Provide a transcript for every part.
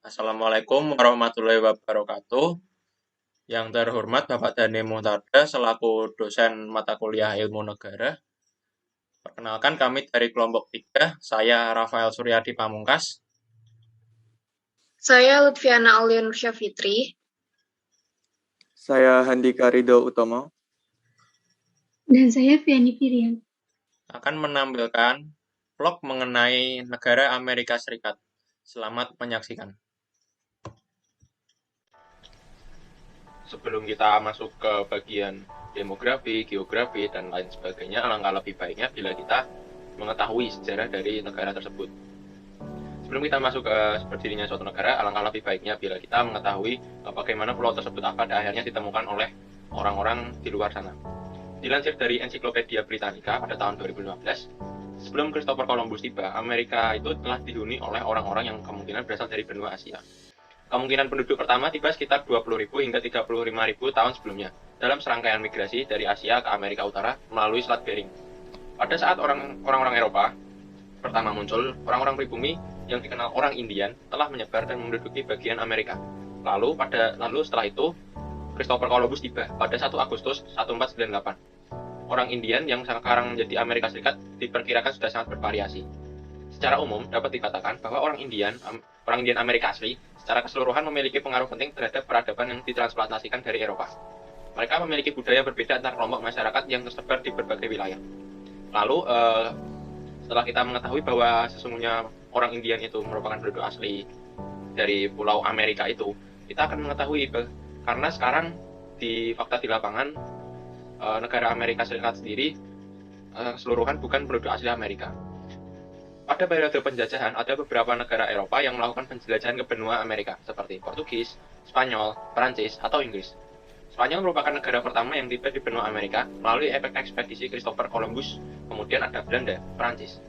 Assalamualaikum warahmatullahi wabarakatuh. Yang terhormat Bapak Dhani Muhtada selaku dosen mata kuliah Ilmu Negara. Perkenalkan kami dari kelompok 3, saya Rafael Suryadi Pamungkas. Saya Lutfiana Aulia Nursya Fitri. Saya Handika Ridho Utomo. Dan saya Vianney Firian. Akan menampilkan vlog mengenai negara Amerika Serikat. Selamat menyaksikan. Sebelum kita masuk ke bagian demografi, geografi, dan lain sebagainya, alangkah lebih baiknya bila kita mengetahui sejarah dari negara tersebut. Sebelum kita masuk ke berdirinya suatu negara, alangkah lebih baiknya bila kita mengetahui bagaimana pulau tersebut pada akhirnya ditemukan oleh orang-orang di luar sana. Dilansir dari Ensiklopedia Britannica pada tahun 2015, sebelum Christopher Columbus tiba, Amerika itu telah dihuni oleh orang-orang yang kemungkinan berasal dari benua Asia. Kemungkinan penduduk pertama tiba sekitar 20.000 hingga 35.000 tahun sebelumnya dalam serangkaian migrasi dari Asia ke Amerika Utara melalui Selat Bering. Pada saat orang-orang Eropa pertama muncul, orang-orang pribumi yang dikenal orang Indian telah menyebar dan menduduki bagian Amerika. Lalu setelah itu Christopher Columbus tiba pada 1 Agustus 1498. Orang Indian yang sekarang menjadi Amerika Serikat diperkirakan sudah sangat bervariasi. Secara umum dapat dikatakan bahwa orang Indian Amerika asli secara keseluruhan memiliki pengaruh penting terhadap peradaban yang ditransplantasikan dari Eropa. Mereka memiliki budaya berbeda antar kelompok masyarakat yang tersebar di berbagai wilayah. Lalu setelah kita mengetahui bahwa sesungguhnya orang Indian itu merupakan penduduk asli dari Pulau Amerika itu, kita akan mengetahui karena sekarang di fakta di lapangan negara Amerika Serikat sendiri keseluruhan bukan penduduk asli Amerika. Pada periode penjajahan, ada beberapa negara Eropa yang melakukan penjelajahan ke benua Amerika, seperti Portugis, Spanyol, Perancis, atau Inggris. Spanyol merupakan negara pertama yang tiba di benua Amerika melalui efek ekspedisi Christopher Columbus, kemudian ada Belanda, Perancis.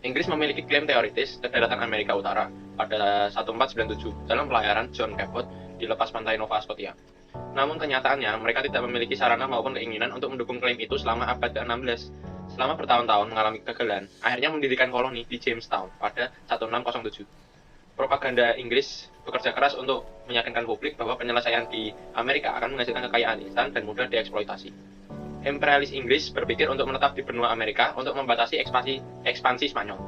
Inggris memiliki klaim teoritis kedaulatan Amerika Utara pada 1497 dalam pelayaran John Cabot di lepas pantai Nova Scotia. Namun kenyataannya, mereka tidak memiliki sarana maupun keinginan untuk mendukung klaim itu selama abad ke-16. Selama bertahun-tahun mengalami kegagalan, akhirnya mendirikan koloni di Jamestown pada 1607. Propaganda Inggris bekerja keras untuk meyakinkan publik bahwa penyelesaian di Amerika akan menghasilkan kekayaan instan dan mudah dieksploitasi. Imperialis Inggris berpikir untuk menetap di benua Amerika untuk membatasi ekspansi Spanyol.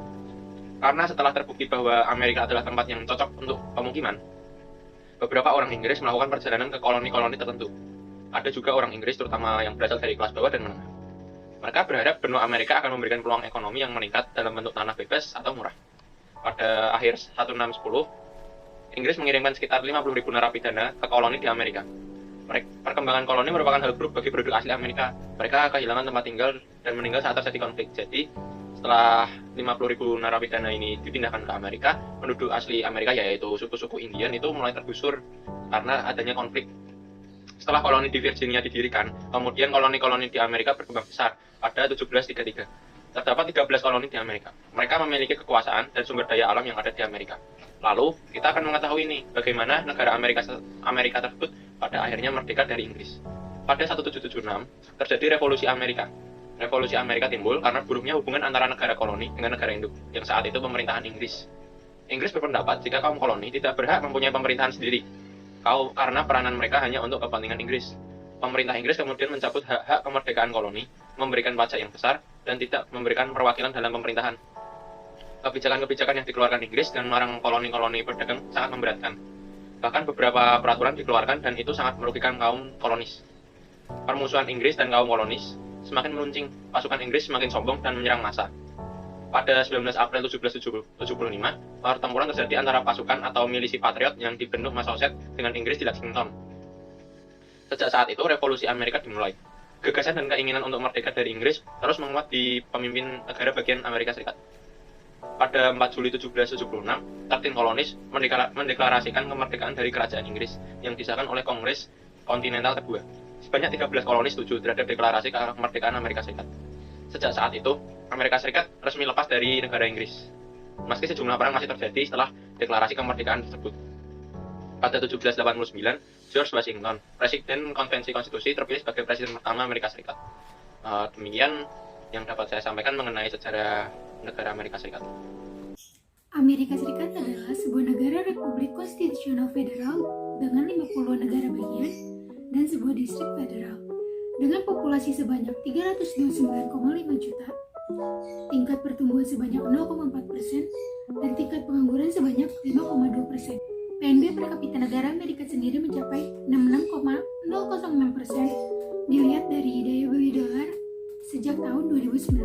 Karena setelah terbukti bahwa Amerika adalah tempat yang cocok untuk pemukiman, beberapa orang Inggris melakukan perjalanan ke koloni-koloni tertentu. Ada juga orang Inggris terutama yang berasal dari kelas bawah dan menengah. Mereka berharap benua Amerika akan memberikan peluang ekonomi yang meningkat dalam bentuk tanah bebas atau murah. Pada akhir 1610, Inggris mengirimkan sekitar 50.000 narapidana ke koloni di Amerika. Perkembangan koloni merupakan hal buruk bagi penduduk asli Amerika. Mereka kehilangan tempat tinggal dan meninggal saat terjadi konflik. Jadi, setelah 50.000 narapidana ini dipindahkan ke Amerika, penduduk asli Amerika yaitu suku-suku Indian itu mulai tergusur karena adanya konflik. Setelah koloni di Virginia didirikan, kemudian koloni-koloni di Amerika berkembang besar pada 1733. Terdapat 13 koloni di Amerika. Mereka memiliki kekuasaan dan sumber daya alam yang ada di Amerika. Lalu, kita akan mengetahui bagaimana negara Amerika tersebut pada akhirnya merdeka dari Inggris. Pada 1776, terjadi revolusi Amerika. Revolusi Amerika timbul karena buruknya hubungan antara negara koloni dengan negara induk, yang saat itu pemerintahan Inggris. Inggris berpendapat jika kaum koloni tidak berhak mempunyai pemerintahan sendiri, karena peranan mereka hanya untuk kepentingan Inggris. Pemerintah Inggris kemudian mencabut hak-hak kemerdekaan koloni, memberikan pajak yang besar, dan tidak memberikan perwakilan dalam pemerintahan. Kebijakan-kebijakan yang dikeluarkan Inggris dan melarang koloni-koloni berdagang sangat memberatkan. Bahkan beberapa peraturan dikeluarkan dan itu sangat merugikan kaum kolonis. Permusuhan Inggris dan kaum kolonis semakin meruncing, pasukan Inggris semakin sombong dan menyerang massa. Pada 19 April 1775, pertempuran terjadi antara pasukan atau milisi patriot yang dibentuk Massachusetts dengan Inggris di Lexington. Sejak saat itu, revolusi Amerika dimulai. Gagasan dan keinginan untuk merdeka dari Inggris terus menguat di pemimpin negara bagian Amerika Serikat. Pada 4 Juli 1776, 13 kolonis mendeklarasikan kemerdekaan dari kerajaan Inggris yang disahkan oleh Kongres Kontinental kedua. Sebanyak 13 kolonis setuju terhadap deklarasi kemerdekaan Amerika Serikat. Sejak saat itu, Amerika Serikat resmi lepas dari negara Inggris. Meski sejumlah perang masih terjadi setelah deklarasi kemerdekaan tersebut. Pada 1789, George Washington, Presiden Konvensi Konstitusi, terpilih sebagai Presiden pertama Amerika Serikat. Demikian yang dapat saya sampaikan mengenai sejarah negara Amerika Serikat. Amerika Serikat adalah sebuah negara republik konstitusional federal dengan 50 negara bagian dan sebuah distrik federal. Dengan populasi sebanyak 329,5 juta, tingkat pertumbuhan sebanyak 0,4%, dan tingkat pengangguran sebanyak 5,2%. PNB per kapita negara Amerika sendiri mencapai 66,006% dilihat dari daya beli dolar sejak tahun 2019.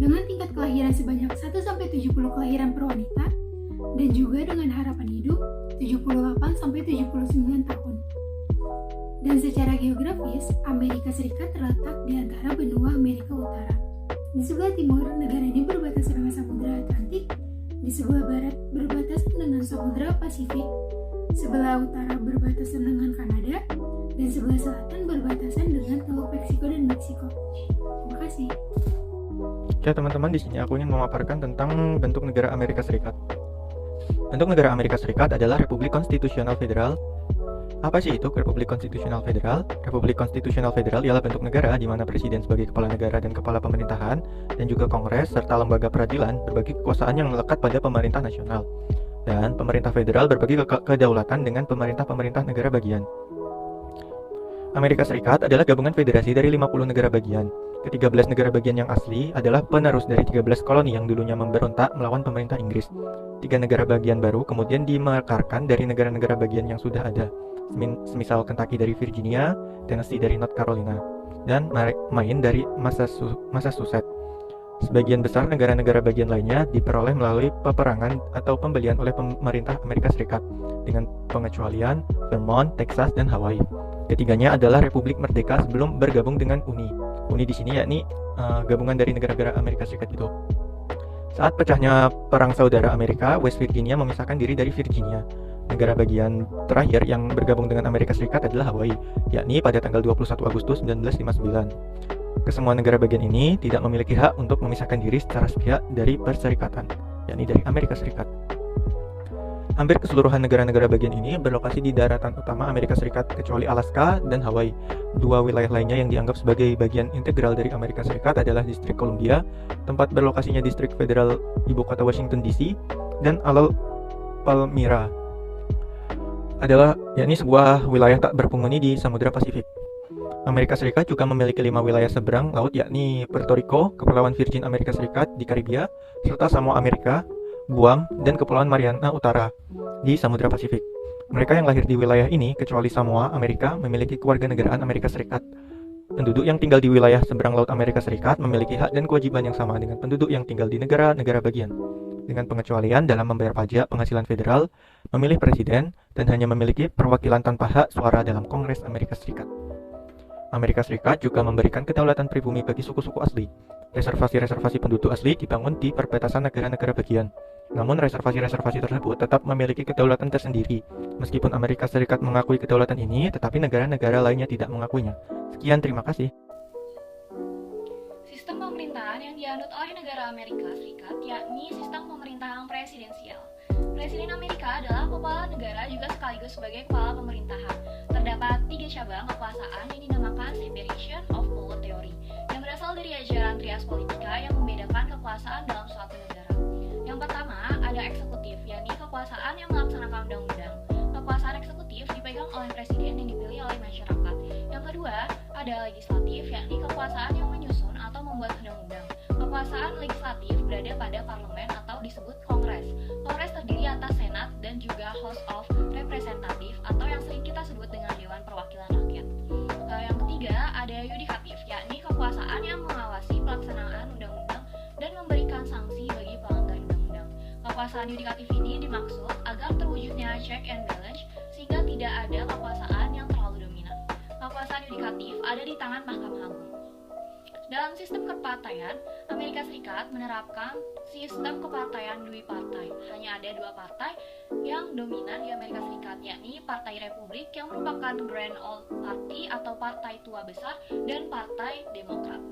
Dengan tingkat kelahiran sebanyak 1-70 kelahiran per wanita dan juga dengan harapan hidup 78-79 tahun. Dan secara geografis, Amerika Serikat terletak di antara benua Amerika Utara. Di sebelah timur, negara ini berbatasan dengan Samudra Atlantik, di sebelah barat berbatasan dengan Samudra Pasifik, sebelah utara berbatasan dengan Kanada, dan sebelah selatan berbatasan dengan Teluk Meksiko dan Meksiko. Terima kasih. Oke teman-teman, di sini aku ingin memaparkan tentang bentuk negara Amerika Serikat. Bentuk negara Amerika Serikat adalah Republik Konstitusional Federal. Apa sih itu Republik Konstitusional Federal? Republik Konstitusional Federal ialah bentuk negara di mana presiden sebagai kepala negara dan kepala pemerintahan, dan juga kongres serta lembaga peradilan berbagi kekuasaan yang melekat pada pemerintah nasional. Dan pemerintah federal berbagi kedaulatan dengan pemerintah-pemerintah negara bagian. Amerika Serikat adalah gabungan federasi dari 50 negara bagian. Ke-13 negara bagian yang asli adalah penerus dari 13 koloni yang dulunya memberontak melawan pemerintah Inggris. 3 negara bagian baru kemudian dimekarkan dari negara-negara bagian yang sudah ada, semisal Kentucky dari Virginia, Tennessee dari North Carolina, dan Maine dari Massachusetts. Sebagian besar negara-negara bagian lainnya diperoleh melalui peperangan atau pembelian oleh pemerintah Amerika Serikat, dengan pengecualian Vermont, Texas, dan Hawaii. Ketiganya adalah Republik Merdeka sebelum bergabung dengan Uni. Uni di sini yakni gabungan dari negara-negara Amerika Serikat itu. Saat pecahnya Perang Saudara Amerika, West Virginia memisahkan diri dari Virginia. Negara bagian terakhir yang bergabung dengan Amerika Serikat adalah Hawaii, yakni pada tanggal 21 Agustus 1959. Kesemua negara bagian ini tidak memiliki hak untuk memisahkan diri secara sepihak dari perserikatan, yakni dari Amerika Serikat. Hampir keseluruhan negara-negara bagian ini berlokasi di daratan utama Amerika Serikat kecuali Alaska dan Hawaii. 2 wilayah lainnya yang dianggap sebagai bagian integral dari Amerika Serikat adalah Distrik Columbia, tempat berlokasinya Distrik Federal Ibu Kota Washington DC, dan Aloe Palmyra yakni sebuah wilayah tak berpenghuni di Samudra Pasifik. Amerika Serikat juga memiliki 5 wilayah seberang laut, yakni Puerto Rico, Kepulauan Virgin Amerika Serikat di Karibia, serta Samoa Amerika, Guam, dan Kepulauan Mariana Utara di Samudra Pasifik. Mereka yang lahir di wilayah ini, kecuali Samoa Amerika, memiliki kewarganegaraan Amerika Serikat. Penduduk yang tinggal di wilayah seberang laut Amerika Serikat memiliki hak dan kewajiban yang sama dengan penduduk yang tinggal di negara-negara bagian, dengan pengecualian dalam membayar pajak penghasilan federal, memilih presiden, dan hanya memiliki perwakilan tanpa hak suara dalam Kongres Amerika Serikat. Amerika Serikat juga memberikan kedaulatan pribumi bagi suku-suku asli. Reservasi-reservasi penduduk asli dibangun di perbatasan negara-negara bagian. Namun reservasi-reservasi tersebut tetap memiliki kedaulatan tersendiri. Meskipun Amerika Serikat mengakui kedaulatan ini, tetapi negara-negara lainnya tidak mengakuinya. Sekian, terima kasih. Sistem pemerintahan yang dianut oleh negara Amerika Serikat yakni sistem pemerintahan presidensial. Presiden Amerika adalah kepala negara juga sekaligus sebagai kepala pemerintahan. Terdapat 3 cabang kekuasaan yang dinamakan separation of power theory, yang berasal dari ajaran trias politika yang membedakan kekuasaan dalam suatu negara. Yang pertama, ada eksekutif, yakni kekuasaan yang melaksanakan undang-undang. Kekuasaan eksekutif dipegang oleh presiden yang dipilih oleh masyarakat. Yang kedua, ada legislatif, yakni kekuasaan yang menyusun atau membuat undang-undang. Kekuasaan legislatif berada pada parlemen atau disebut kongres. Kongres terdiri atas senat dan juga House of Representative atau yang sering kita sebut dengan Dewan Perwakilan Rakyat. Yang ketiga, ada yudikatif, yakni kekuasaan yang mengawasi pelaksanaan undang-undang dan memberikan sanksi bagi pelanggar undang-undang. Kekuasaan yudikatif ini dimaksud agar terwujudnya check and balance sehingga tidak ada kekuasaan yang terlalu dominan. Kekuasaan yudikatif ada di tangan Mahkamah Agung. Dalam sistem kepartaian, Amerika Serikat menerapkan sistem kepartaian duipartai. Hanya ada 2 partai yang dominan di Amerika Serikat, yakni Partai Republik yang merupakan Grand Old Party atau partai tua besar dan Partai Demokrat.